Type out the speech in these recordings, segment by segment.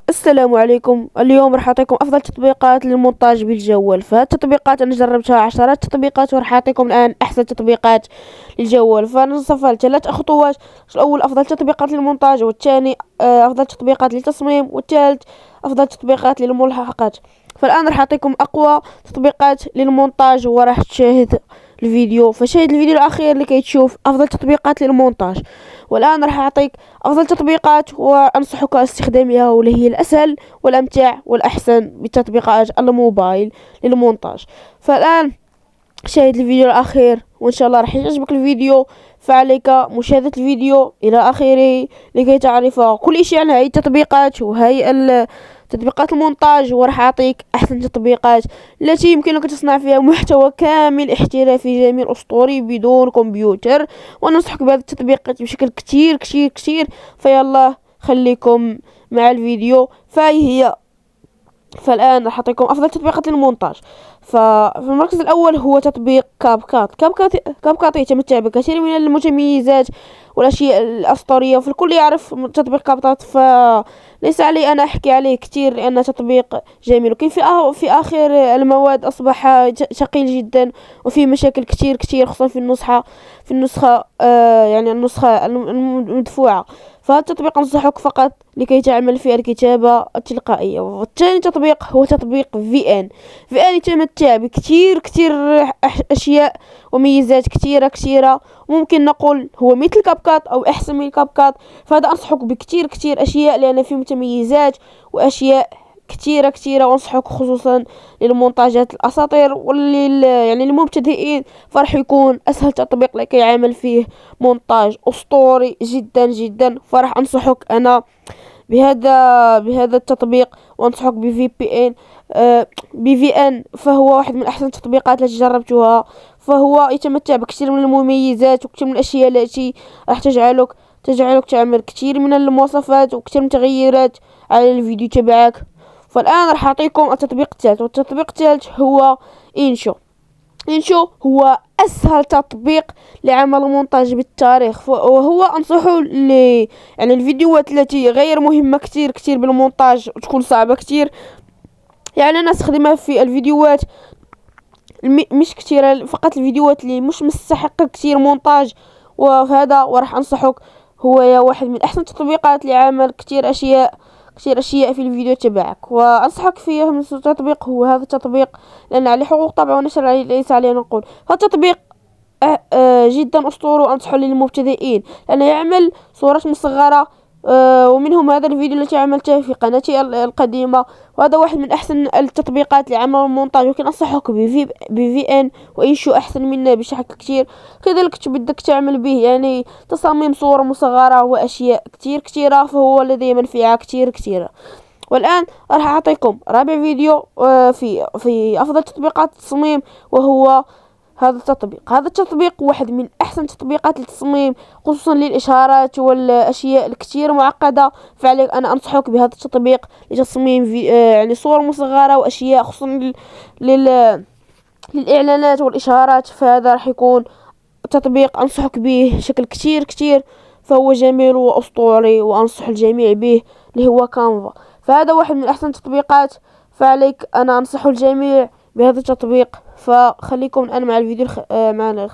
السلام عليكم. اليوم راح اعطيكم افضل تطبيقات للمونتاج بالجوال. فهاد التطبيقات انا جربتها عشرات التطبيقات وراح اعطيكم الان احسن تطبيقات للجوال. فنصفها لثلاث خطوات. الاول افضل تطبيقات للمونتاج، والثاني افضل تطبيقات للتصميم، والثالث افضل تطبيقات للملحقات. فالان راح اعطيكم اقوى تطبيقات للمونتاج وراح تشاهد الفيديو. فشاهد الفيديو الاخير لكي تشوف افضل تطبيقات للمونتاج. والان راح اعطيك افضل تطبيقات وانصحك استخدامها، واللي هي الاسهل والامتع والاحسن بتطبيقات الموبايل للمونتاج. فالان شاهد الفيديو الاخير وان شاء الله راح يعجبك الفيديو. فعليك مشاهدة الفيديو الى اخره لكي تعرف كل شيء عن هذه التطبيقات وهي تطبيقات المونتاج. وراح اعطيك احسن تطبيقات التي يمكنك تصنع فيها محتوى كامل احترافي جميل اسطوري بدون كمبيوتر. وننصحك بهذه التطبيقات بشكل كتير كتير كتير. فيلا خليكم مع الفيديو. فالآن راح أعطيكم أفضل تطبيقات للمونتاج. ففي المركز الأول هو تطبيق كاب كات يتمتع بكثير من المتميزات والأشياء الأسطورية، فالكل يعرف تطبيق كاب كات، فليس علي أنا أحكي عليه كتير لأنه تطبيق جميل. لكن في آخر المواد أصبح ثقيل جدا وفيه مشاكل كتير كتير، خصوصا في النسخة يعني النسخة المدفوعة. فهذا التطبيق أنصحك فقط لكي تعمل في الكتابة التلقائية. والثاني تطبيق هو تطبيق VN يتمتع بكتير كتير أشياء وميزات كتيرة كتيرة، ممكن نقول هو مثل كاب كات أو أحسن من كاب كات. فهذا أنصحك بكتير كتير أشياء لأن فيه متميزات وأشياء كتيرة كتيرة. وانصحك خصوصا للمونتاجات الأساطير يعني المبتدئين، فرح يكون أسهل تطبيق لكي يعمل فيه مونتاج أسطوري جدا جدا. فرح أنصحك أنا بهذا التطبيق، وانصحك بي في ان. فهو واحد من احسن التطبيقات التي جربتها. فهو يتمتع بكثير من المميزات وكثير من الاشياء التي راح تجعلك تعمل كثير من المواصفات وكثير من التغييرات على الفيديو تبعك. فالان راح اعطيكم التطبيق الثالث، والتطبيق الثالث هو إنشو هو أسهل تطبيق لعمل مونتاج بالتاريخ. وهو أنصحه يعني الفيديوهات التي غير مهمة كتير كتير بالمونتاج وتكون صعبة كتير، يعني أنا أستخدمها في الفيديوهات مش كتيرة، فقط الفيديوهات اللي مش مستحقة كتير مونتاج. وهذا وراح أنصحك هو واحد من أحسن التطبيقات لعمل كتير أشياء في الفيديو تبعك. وانصحك فيه من التطبيق هو هذا التطبيق لان عليه حقوق طبع ونشر ليس عليه نقول. هذا التطبيق جدا اسطوري وانصحه للمبتدئين لانه يعمل صورات مصغرة، ومنهم هذا الفيديو التي عملته في قناتي القديمة. وهذا واحد من احسن التطبيقات لعمل المونتاج. ولكن انصحك بفي ان وإنشو احسن منه بشكل كتير. كذلك بدك تعمل به يعني تصاميم صور مصغرة واشياء كتير كتيرة، فهو لديه منفعة كتير كتيرة. والان راح اعطيكم رابع فيديو في افضل تطبيقات التصميم، وهو هذا التطبيق واحد من احسن تطبيقات التصميم خصوصا للاشارات والاشياء الكثير معقده. فعليك انا انصحك بهذا التطبيق لتصميم يعني صور مصغره واشياء خصوصا للاعلانات والاشارات. فهذا راح يكون تطبيق انصحك به بشكل كتير كتير. فهو جميل واسطوري وانصح الجميع به، اللي هو كانفا. فهذا واحد من احسن التطبيقات، فعليك انا انصح الجميع بهذا التطبيق. فخليكم الان مع الفيديو معنا.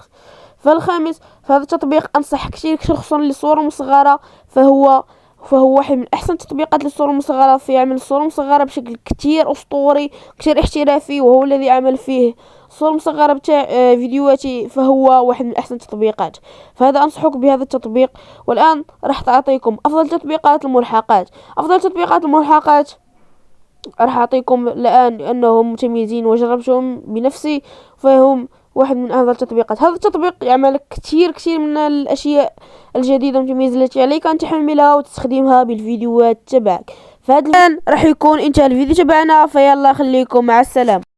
فالخامس، فهذا التطبيق انصح كثير خصوصا للصور المصغره. فهو واحد من احسن التطبيقات للصور المصغره، في يعمل الصور المصغره بشكل كتير اسطوري كتير احترافي، وهو الذي عمل فيه الصور المصغره بتاع فيديوهاتي. فهو واحد من احسن التطبيقات، فهذا انصحك بهذا التطبيق. والان راح تعطيكم افضل تطبيقات الملحقات. راح اعطيكم الان لانهم متميزين وجربتهم بنفسي، فهم واحد من افضل التطبيقات. هذا التطبيق يعمل كتير من الاشياء الجديده المتميزه التي عليك ان تحملها وتستخدمها بالفيديوهات تبعك. فهذا الان راح يكون انتهى الفيديو تبعنا. فيلا خليكم مع السلامه.